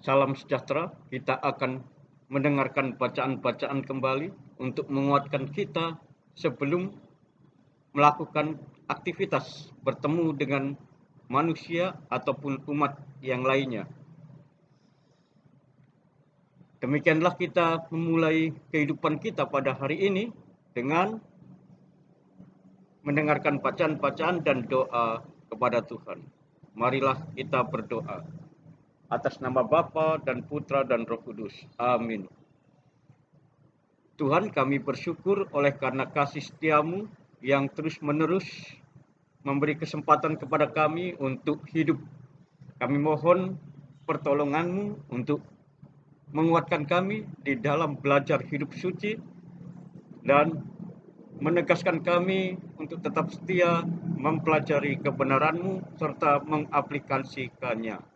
Salam sejahtera, kita akan mendengarkan bacaan-bacaan kembali untuk menguatkan kita sebelum melakukan aktivitas bertemu dengan manusia ataupun umat yang lainnya. Demikianlah kita memulai kehidupan kita pada hari ini dengan mendengarkan bacaan-bacaan dan doa kepada Tuhan. Marilah kita berdoa. Atas nama Bapa dan Putra dan Roh Kudus. Amin. Tuhan, kami bersyukur oleh karena kasih setia-Mu yang terus-menerus memberi kesempatan kepada kami untuk hidup. Kami mohon pertolongan-Mu untuk menguatkan kami di dalam belajar hidup suci dan menegaskan kami untuk tetap setia mempelajari kebenaran-Mu serta mengaplikasikannya.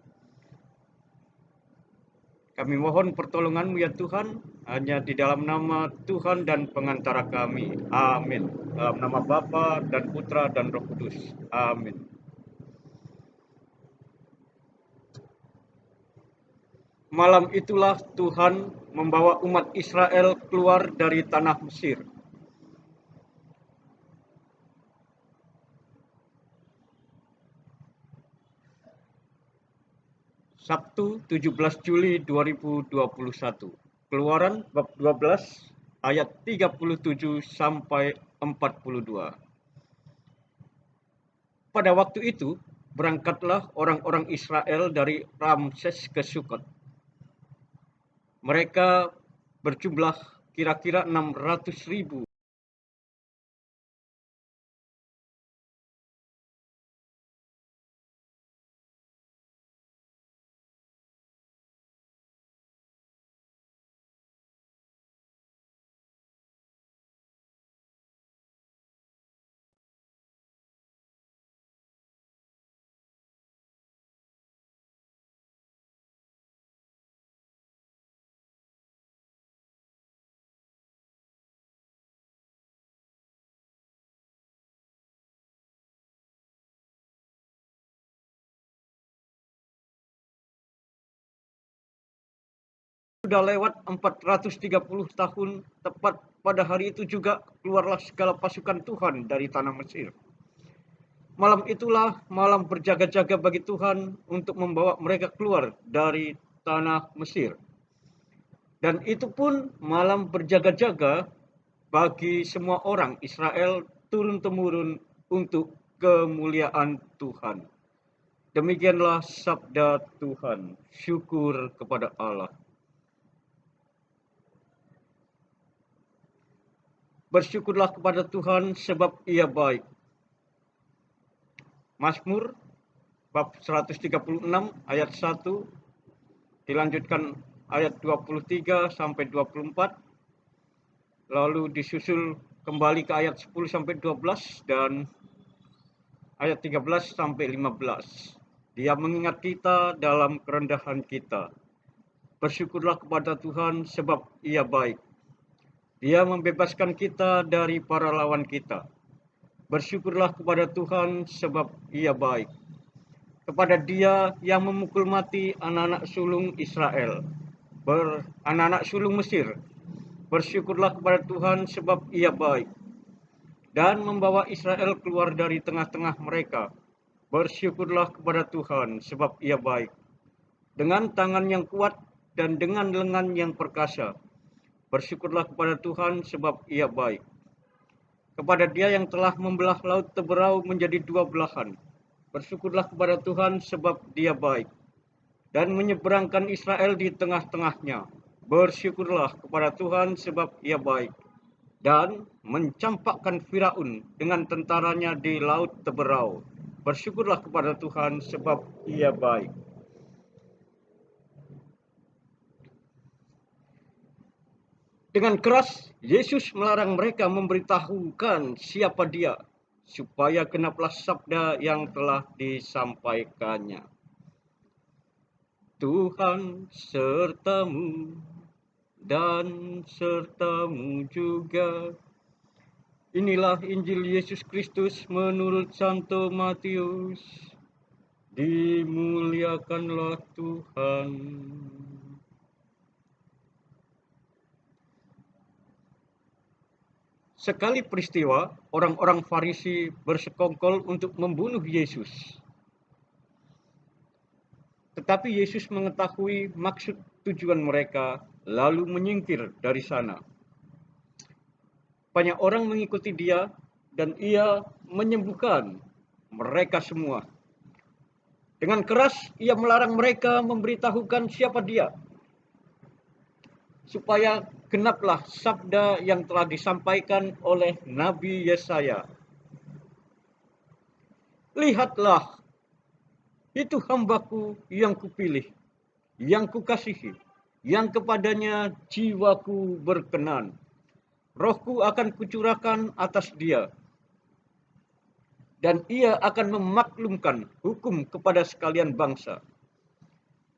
Kami mohon pertolongan-Mu ya Tuhan, hanya di dalam nama Tuhan dan pengantara kami. Amin. Dalam nama Bapa dan Putra dan Roh Kudus. Amin. Malam itulah Tuhan membawa umat Israel keluar dari tanah Mesir. Sabtu 17 Juli 2021. Keluaran bab 12 ayat 37 sampai 42. Pada waktu itu, berangkatlah orang-orang Israel dari Ramses ke Sukot. Mereka berjumlah kira-kira 600.000. Sudah lewat 430 tahun, tepat pada hari itu juga keluarlah segala pasukan Tuhan dari tanah Mesir. Malam itulah malam berjaga-jaga bagi Tuhan untuk membawa mereka keluar dari tanah Mesir. Dan itu pun malam berjaga-jaga bagi semua orang Israel turun-temurun untuk kemuliaan Tuhan. Demikianlah sabda Tuhan. Syukur kepada Allah. Bersyukurlah kepada Tuhan sebab Ia baik. Mazmur bab 136 ayat 1 dilanjutkan ayat 23 sampai 24, lalu disusul kembali ke ayat 10 sampai 12 dan ayat 13 sampai 15. Dia mengingat kita dalam kerendahan kita. Bersyukurlah kepada Tuhan sebab Ia baik. Dia membebaskan kita dari para lawan kita. Bersyukurlah kepada Tuhan sebab Ia baik. Kepada Dia yang memukul mati anak-anak sulung Israel, anak-anak sulung Mesir. Bersyukurlah kepada Tuhan sebab Ia baik dan membawa Israel keluar dari tengah-tengah mereka. Bersyukurlah kepada Tuhan sebab Ia baik. Dengan tangan yang kuat dan dengan lengan yang perkasa. Bersyukurlah kepada Tuhan sebab Ia baik. Kepada Dia yang telah membelah laut Teberau menjadi dua belahan. Bersyukurlah kepada Tuhan sebab Dia baik dan menyeberangkan Israel di tengah-tengahnya. Bersyukurlah kepada Tuhan sebab Ia baik dan mencampakkan Firaun dengan tentaranya di laut Teberau. Bersyukurlah kepada Tuhan sebab Ia baik. Dengan keras, Yesus melarang mereka memberitahukan siapa Dia, supaya genaplah sabda yang telah disampaikannya. Tuhan sertamu dan sertamu juga. Inilah Injil Yesus Kristus menurut Santo Matius. Dimuliakanlah Tuhan. Sekali peristiwa, orang-orang Farisi bersekongkol untuk membunuh Yesus. Tetapi Yesus mengetahui maksud tujuan mereka, lalu menyingkir dari sana. Banyak orang mengikuti dia, dan ia menyembuhkan mereka semua. Dengan keras ia melarang mereka memberitahukan siapa dia, supaya genaplah sabda yang telah disampaikan oleh Nabi Yesaya. Lihatlah, itu hambaku yang kupilih, yang kukasihi, yang kepadanya jiwaku berkenan. Rohku akan kucurahkan atas dia, dan ia akan memaklumkan hukum kepada sekalian bangsa.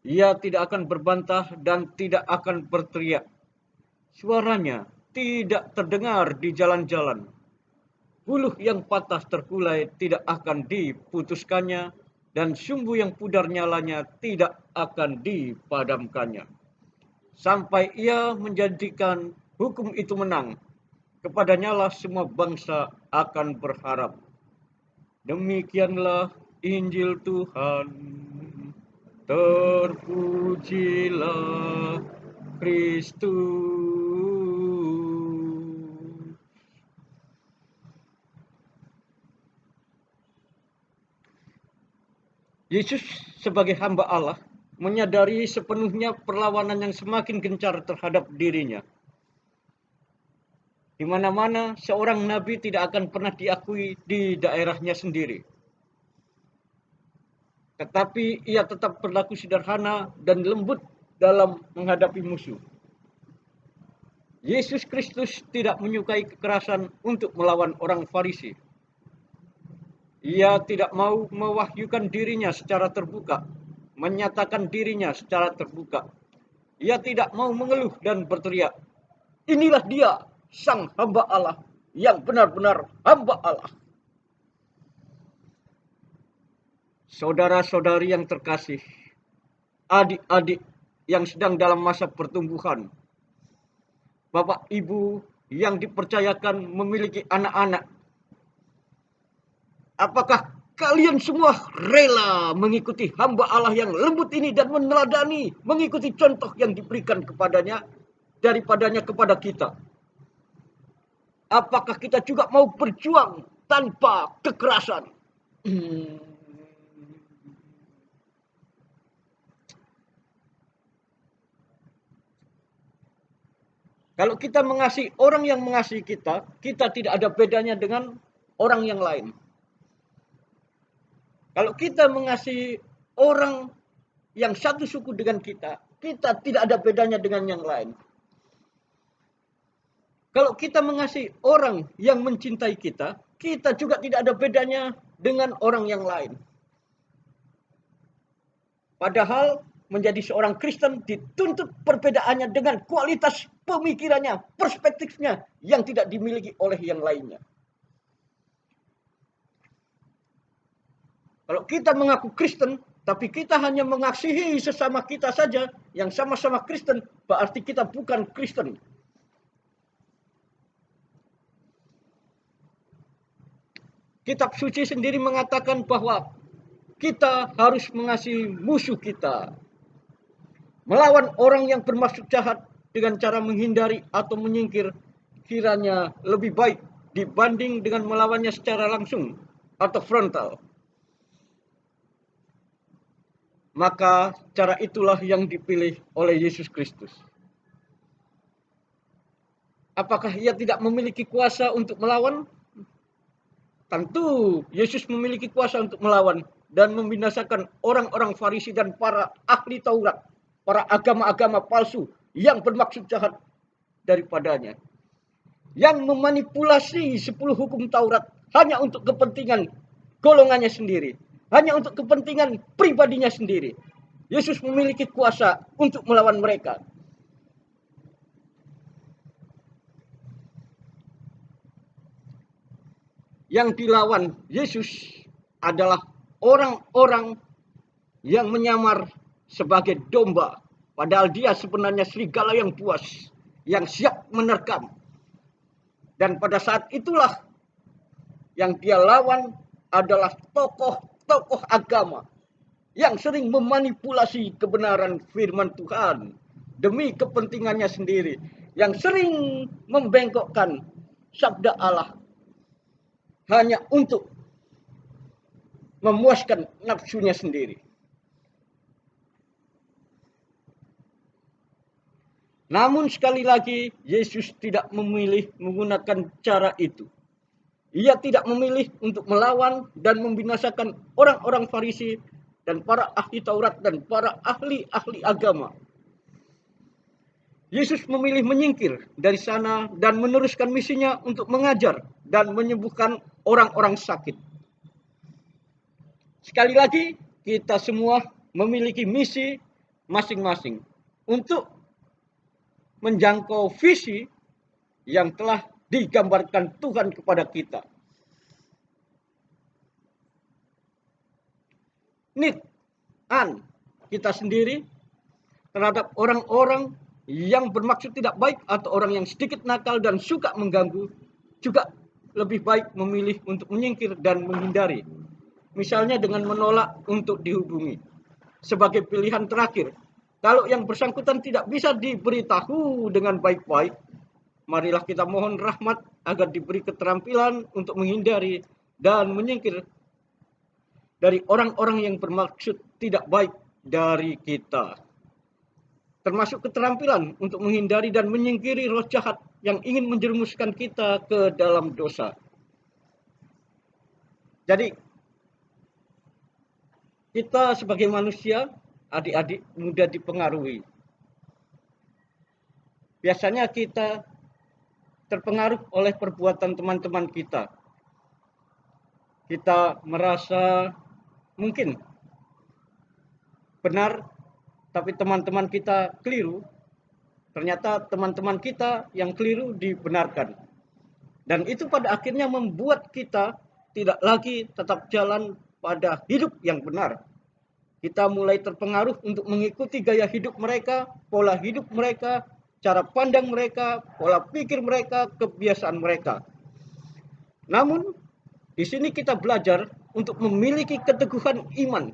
Ia tidak akan berbantah dan tidak akan berteriak. Suaranya tidak terdengar di jalan-jalan. Buluh yang patah terkulai tidak akan diputuskannya, dan sumbu yang pudar nyalanya tidak akan dipadamkannya. Sampai ia menjadikan hukum itu menang, kepadanyalah semua bangsa akan berharap. Demikianlah Injil Tuhan. Terpujilah Kristus. Yesus sebagai hamba Allah menyadari sepenuhnya perlawanan yang semakin gencar terhadap dirinya. Di mana-mana seorang nabi tidak akan pernah diakui di daerahnya sendiri. Tetapi ia tetap berlaku sederhana dan lembut dalam menghadapi musuh. Yesus Kristus tidak menyukai kekerasan untuk melawan orang Farisi. Ia tidak mau mewahyukan dirinya secara terbuka, menyatakan dirinya secara terbuka. Ia tidak mau mengeluh dan berteriak, "Inilah dia, sang hamba Allah, yang benar-benar hamba Allah." Saudara-saudari yang terkasih, adik-adik yang sedang dalam masa pertumbuhan, bapak ibu yang dipercayakan memiliki anak-anak, apakah kalian semua rela mengikuti hamba Allah yang lembut ini dan meneladani, mengikuti contoh yang diberikan kepadanya, daripadanya kepada kita? Apakah kita juga mau berjuang tanpa kekerasan? Kalau kita mengasihi orang yang mengasihi kita, kita tidak ada bedanya dengan orang yang lain. Kalau kita mengasihi orang yang satu suku dengan kita, kita tidak ada bedanya dengan yang lain. Kalau kita mengasihi orang yang mencintai kita, kita juga tidak ada bedanya dengan orang yang lain. Padahal menjadi seorang Kristen dituntut perbedaannya dengan kualitas pemikirannya, perspektifnya yang tidak dimiliki oleh yang lainnya. Kalau kita mengaku Kristen, tapi kita hanya mengasihi sesama kita saja yang sama-sama Kristen, berarti kita bukan Kristen. Kitab suci sendiri mengatakan bahwa kita harus mengasihi musuh kita. Melawan orang yang bermaksud jahat dengan cara menghindari atau menyingkir kiranya lebih baik dibanding dengan melawannya secara langsung atau frontal. Maka cara itulah yang dipilih oleh Yesus Kristus. Apakah ia tidak memiliki kuasa untuk melawan? Tentu Yesus memiliki kuasa untuk melawan dan membinasakan orang-orang Farisi dan para ahli Taurat, para agama-agama palsu yang bermaksud jahat daripadanya, yang memanipulasi 10 hukum Taurat hanya untuk kepentingan golongannya sendiri, hanya untuk kepentingan pribadinya sendiri. Yesus memiliki kuasa untuk melawan mereka. Yang dilawan Yesus adalah orang-orang yang menyamar sebagai domba, padahal dia sebenarnya serigala yang buas, yang siap menerkam. Dan pada saat itulah yang dia lawan adalah tokoh-tokoh agama yang sering memanipulasi kebenaran firman Tuhan demi kepentingannya sendiri, yang sering membengkokkan sabda Allah hanya untuk memuaskan nafsunya sendiri. Namun sekali lagi, Yesus tidak memilih menggunakan cara itu. Ia tidak memilih untuk melawan dan membinasakan orang-orang Farisi dan para ahli Taurat dan para ahli-ahli agama. Yesus memilih menyingkir dari sana dan meneruskan misinya untuk mengajar dan menyembuhkan orang-orang sakit. Sekali lagi, kita semua memiliki misi masing-masing untuk menjangkau visi yang telah digambarkan Tuhan kepada kita. Niat kita sendiri terhadap orang-orang yang bermaksud tidak baik atau orang yang sedikit nakal dan suka mengganggu juga lebih baik memilih untuk menyingkir dan menghindari. Misalnya dengan menolak untuk dihubungi. Sebagai pilihan terakhir, kalau yang bersangkutan tidak bisa diberitahu dengan baik-baik, marilah kita mohon rahmat agar diberi keterampilan untuk menghindari dan menyingkir dari orang-orang yang bermaksud tidak baik dari kita. Termasuk keterampilan untuk menghindari dan menyingkiri roh jahat yang ingin menjerumuskan kita ke dalam dosa. Jadi, kita sebagai manusia, adik-adik mudah dipengaruhi. Biasanya kita terpengaruh oleh perbuatan teman-teman kita. Kita merasa mungkin benar, tapi teman-teman kita keliru. Ternyata teman-teman kita yang keliru dibenarkan. Dan itu pada akhirnya membuat kita tidak lagi tetap jalan pada hidup yang benar. Kita mulai terpengaruh untuk mengikuti gaya hidup mereka, pola hidup mereka, cara pandang mereka, pola pikir mereka, kebiasaan mereka. Namun, di sini kita belajar untuk memiliki keteguhan iman,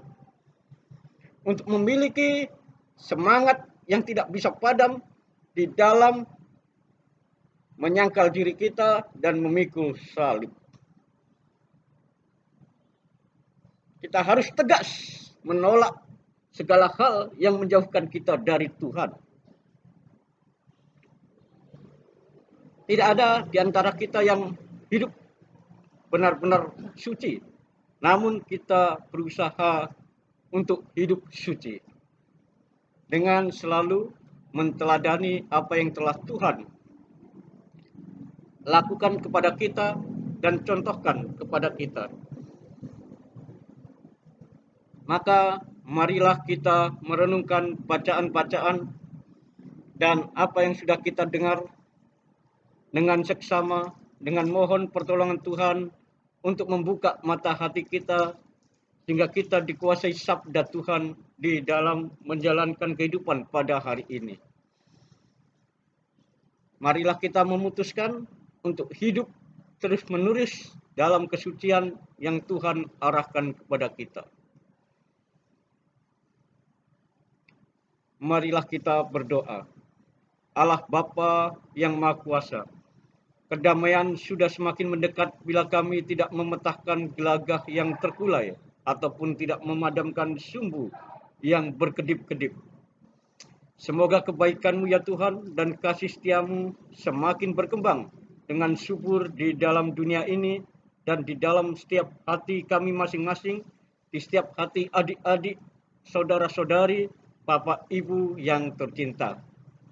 untuk memiliki semangat yang tidak bisa padam di dalam menyangkal diri kita dan memikul salib. Kita harus tegas menolak segala hal yang menjauhkan kita dari Tuhan. Tidak ada di antara kita yang hidup benar-benar suci, namun kita berusaha untuk hidup suci dengan selalu menteladani apa yang telah Tuhan lakukan kepada kita dan contohkan kepada kita. Maka marilah kita merenungkan bacaan-bacaan dan apa yang sudah kita dengar dengan seksama, dengan mohon pertolongan Tuhan untuk membuka mata hati kita sehingga kita dikuasai sabda Tuhan di dalam menjalankan kehidupan pada hari ini. Marilah kita memutuskan untuk hidup terus-menerus dalam kesucian yang Tuhan arahkan kepada kita. Marilah kita berdoa. Allah Bapa yang Maha Kuasa, kedamaian sudah semakin mendekat bila kami tidak memecahkan gelagah yang terkulai ataupun tidak memadamkan sumbu yang berkedip-kedip. Semoga kebaikan-Mu ya Tuhan dan kasih setia-Mu semakin berkembang dengan subur di dalam dunia ini dan di dalam setiap hati kami masing-masing, di setiap hati adik-adik, saudara-saudari, Bapak Ibu yang tercinta.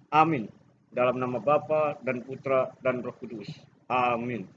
Amin. Dalam nama Bapa dan Putra dan Roh Kudus. Amin.